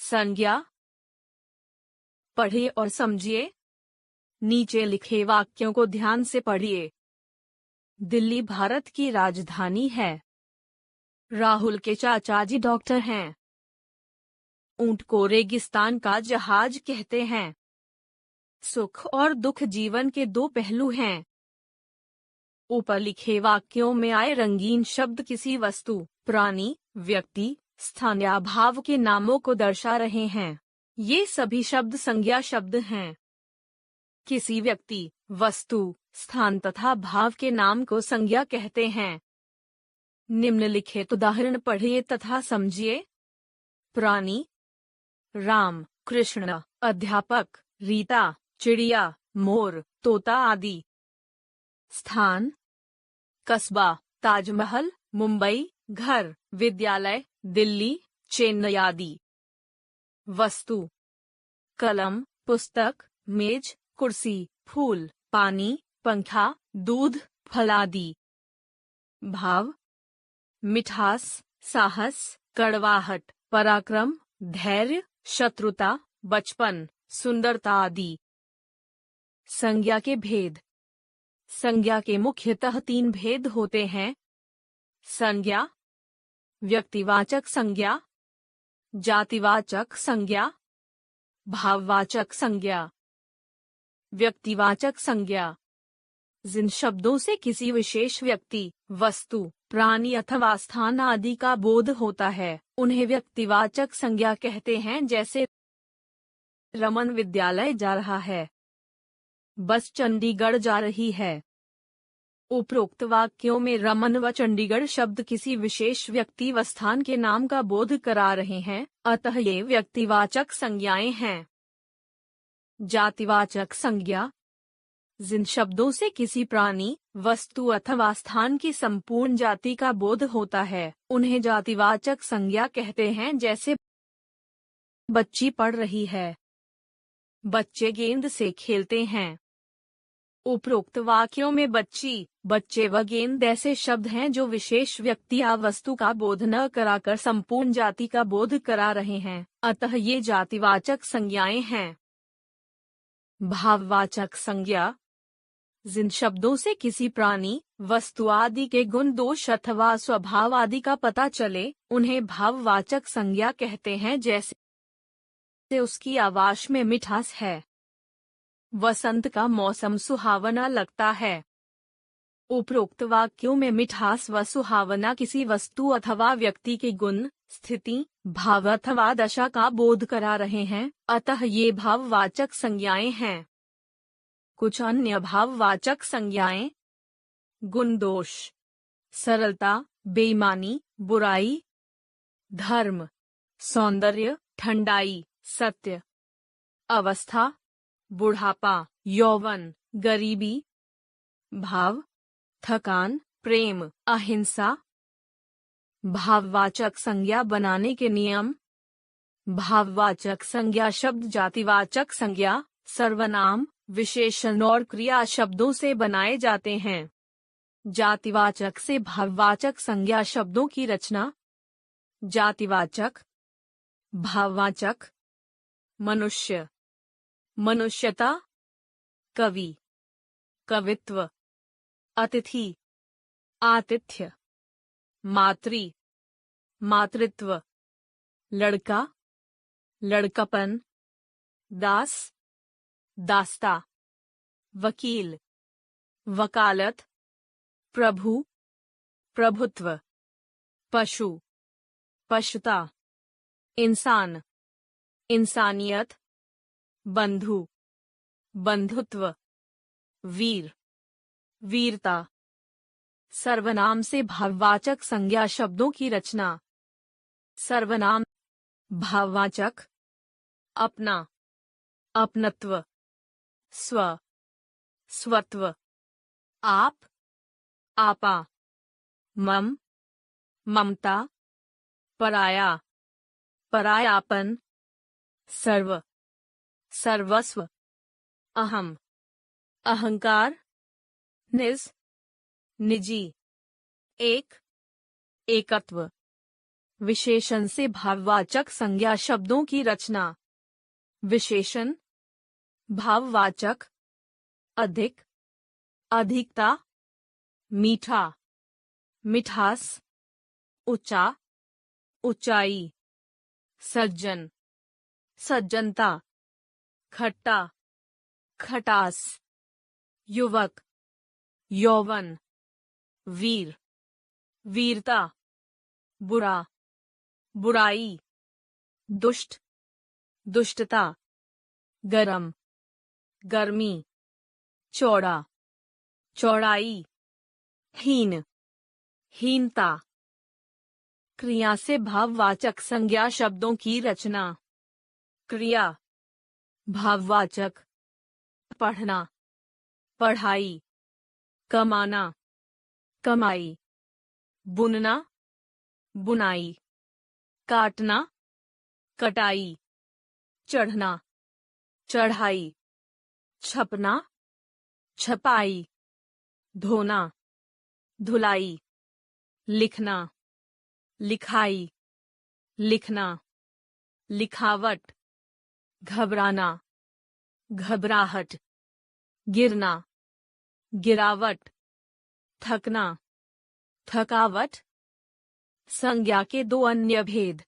संज्ञा। पढ़िए और समझिए। नीचे लिखे वाक्यों को ध्यान से पढ़िए। दिल्ली भारत की राजधानी है। राहुल के चाचा जी डॉक्टर हैं। ऊंट को रेगिस्तान का जहाज कहते हैं। सुख और दुख जीवन के दो पहलू हैं। ऊपर लिखे वाक्यों में आए रंगीन शब्द किसी वस्तु, प्राणी, व्यक्ति, स्थान या भाव के नामों को दर्शा रहे हैं। ये सभी शब्द संज्ञा शब्द हैं। किसी व्यक्ति, वस्तु, स्थान तथा भाव के नाम को संज्ञा कहते हैं। निम्नलिखित उदाहरण पढ़िए तथा समझिए। प्राणी, राम, कृष्ण, अध्यापक, रीता, चिड़िया, मोर, तोता आदि। स्थान, कस्बा, ताजमहल, मुंबई, घर, विद्यालय, दिल्ली, चेन्नई आदि। वस्तु, कलम, पुस्तक, मेज, कुर्सी, फूल, पानी, पंखा, दूध, फल आदि। भाव, मिठास, साहस, कड़वाहट, पराक्रम, धैर्य, शत्रुता, बचपन, सुंदरता आदि। संज्ञा के भेद। संज्ञा के मुख्यतः 3 भेद होते हैं। संज्ञा, व्यक्तिवाचक संज्ञा, जातिवाचक संज्ञा, भाववाचक संज्ञा। व्यक्तिवाचक संज्ञा, जिन शब्दों से किसी विशेष व्यक्ति, वस्तु, प्राणी अथवा स्थान आदि का बोध होता है, उन्हें व्यक्तिवाचक संज्ञा कहते हैं। जैसे रमन विद्यालय जा रहा है, बस चंडीगढ़ जा रही है। उपरोक्त वाक्यों में रमन व चंडीगढ़ शब्द किसी विशेष व्यक्ति व स्थान के नाम का बोध करा रहे हैं, अतः ये व्यक्तिवाचक संज्ञाएं हैं। जातिवाचक संज्ञा, जिन शब्दों से किसी प्राणी, वस्तु अथवा स्थान की संपूर्ण जाति का बोध होता है, उन्हें जातिवाचक संज्ञा कहते हैं। जैसे बच्ची पढ़ रही है, बच्चे गेंद से खेलते हैं। उपरोक्त वाक्यों में बच्ची, बच्चे व गेंद ऐसे शब्द हैं जो विशेष व्यक्ति या वस्तु का बोध न कराकर संपूर्ण जाति का बोध करा रहे हैं, अतः ये जातिवाचक संज्ञाएं हैं। भाववाचक संज्ञा, जिन शब्दों से किसी प्राणी, वस्तु आदि के गुण, दोष अथवा स्वभाव आदि का पता चले, उन्हें भाववाचक संज्ञा कहते हैं। जैसे उसकी आवाज में मिठास है, वसंत का मौसम सुहावना लगता है। उपरोक्त वाक्यों में मिठास व सुहावना किसी वस्तु अथवा व्यक्ति के गुण, स्थिति, भाव अथवा दशा का बोध करा रहे हैं, अतः ये भाववाचक संज्ञाएं हैं। कुछ अन्य भाववाचक संज्ञाएं: गुण, दोष, सरलता, बेईमानी, बुराई, धर्म, सौंदर्य, ठंडाई, सत्य, अवस्था, बुढ़ापा, यौवन, गरीबी। भाव, थकान, प्रेम, अहिंसा। भाववाचक संज्ञा बनाने के नियम। भाववाचक संज्ञा शब्द जातिवाचक संज्ञा, सर्वनाम, विशेषण और क्रिया शब्दों से बनाए जाते हैं। जातिवाचक से भाववाचक संज्ञा शब्दों की रचना। जातिवाचक, भाववाचक। मनुष्य, मनुष्यता, कवि, कवित्व, अतिथि, आतिथ्य, मातृ, मातृत्व, लड़का, लड़कपन, दास, दास्ता, वकील, वकालत, प्रभु, प्रभुत्व, पशु, पशुता, इंसान, इंसानियत, बंधु, बंधुत्व, वीर, वीरता। सर्वनाम से भाववाचक संज्ञा शब्दों की रचना। सर्वनाम, भाववाचक, अपना, अपनत्व, स्व, स्वत्व, आप, आपा, मम, ममता, पराया, परायापन, सर्व, सर्वस्व, अहम, अहंकार, निज, निजी, एक, एकत्व, विशेषण से भाववाचक संज्ञा शब्दों की रचना। विशेषण भाववाचक अधिक, अधिकता, मीठा, मिठास, ऊंचा, ऊंचाई, सज्जन, सज्जनता, खट्टा, खटास, युवक, यौवन, वीर, वीरता, बुरा, बुराई, दुष्ट, दुष्टता, गरम, गर्मी, चौड़ा, चौड़ाई, हीन, हीनता। क्रिया से भाववाचक संज्ञा शब्दों की रचना। क्रिया भाववाचक पढ़ना, पढ़ाई, कमाना, कमाई, बुनना, बुनाई, काटना, कटाई, चढ़ना, चढ़ाई, छपना, छपाई, धोना, धुलाई, लिखना, लिखाई, लिखना, लिखावट, घबराना, घबराहट, गिरना, गिरावट, थकना, थकावट। संज्ञा के दो अन्य भेद।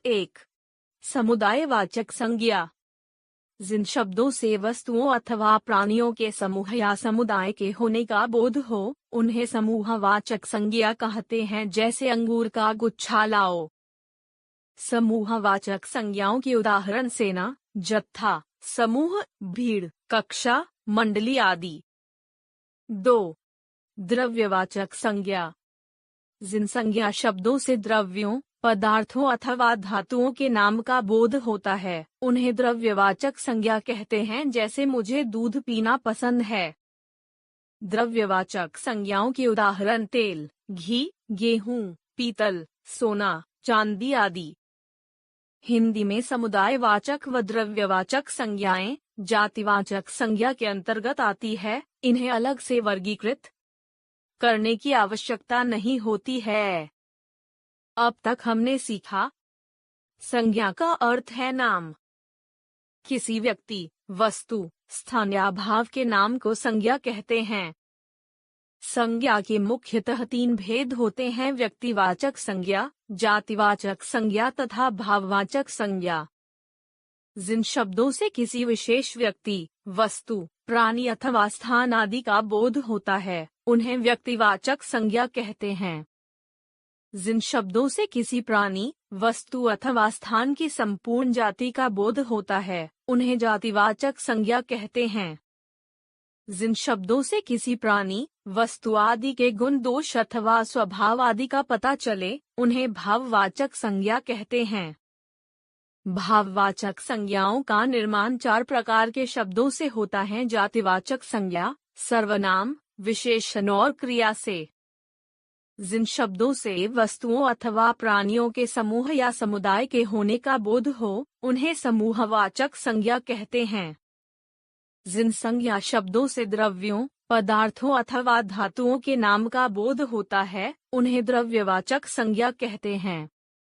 1. समुदायवाचक संज्ञा। जिन शब्दों से वस्तुओं अथवा प्राणियों के समूह या समुदाय के होने का बोध हो, उन्हें समूहवाचक संज्ञा कहते हैं, जैसे अंगूर का गुच्छा लाओ। समूहवाचक संज्ञाओं के उदाहरण सेना, जत्था, समूह, भीड़, कक्षा, मंडली आदि। 2. द्रव्यवाचक संज्ञा। जिन संज्ञा शब्दों से द्रव्यों, पदार्थों अथवा धातुओं के नाम का बोध होता है, उन्हें द्रव्यवाचक संज्ञा कहते हैं, जैसे मुझे दूध पीना पसंद है। द्रव्यवाचक संज्ञाओं के उदाहरण तेल, घी, गेहूं, पीतल, सोना, चांदी आदि। हिंदी में समुदायवाचक व द्रव्यवाचक संज्ञाएं जातिवाचक संज्ञा के अंतर्गत आती है। इन्हें अलग से वर्गीकृत करने की आवश्यकता नहीं होती है। अब तक हमने सीखा। संज्ञा का अर्थ है नाम। किसी व्यक्ति, वस्तु, स्थान या भाव के नाम को संज्ञा कहते हैं। संज्ञा के मुख्यतः 3 भेद होते हैं: व्यक्तिवाचक संज्ञा, जातिवाचक संज्ञा तथा भाववाचक संज्ञा। जिन शब्दों से किसी विशेष व्यक्ति, वस्तु, प्राणी अथवा स्थान आदि का बोध होता है, उन्हें व्यक्तिवाचक संज्ञा कहते हैं। जिन शब्दों से किसी प्राणी, वस्तु अथवा स्थान की संपूर्ण जाति का बोध होता है, उन्हें जातिवाचक संज्ञा कहते हैं। जिन शब्दों से किसी प्राणी, वस्तु आदि के गुण, दोष अथवा स्वभाव आदि का पता चले, उन्हें भाववाचक संज्ञा कहते हैं। भाववाचक संज्ञाओं का निर्माण 4 प्रकार के शब्दों से होता है: जातिवाचक संज्ञा, सर्वनाम, विशेषण और क्रिया से। जिन शब्दों से वस्तुओं अथवा प्राणियों के समूह या समुदाय के होने का बोध हो, उन्हें समूहवाचक संज्ञा कहते हैं। जिन संज्ञा शब्दों से द्रव्यों, पदार्थों अथवा धातुओं के नाम का बोध होता है, उन्हें द्रव्यवाचक संज्ञा कहते हैं।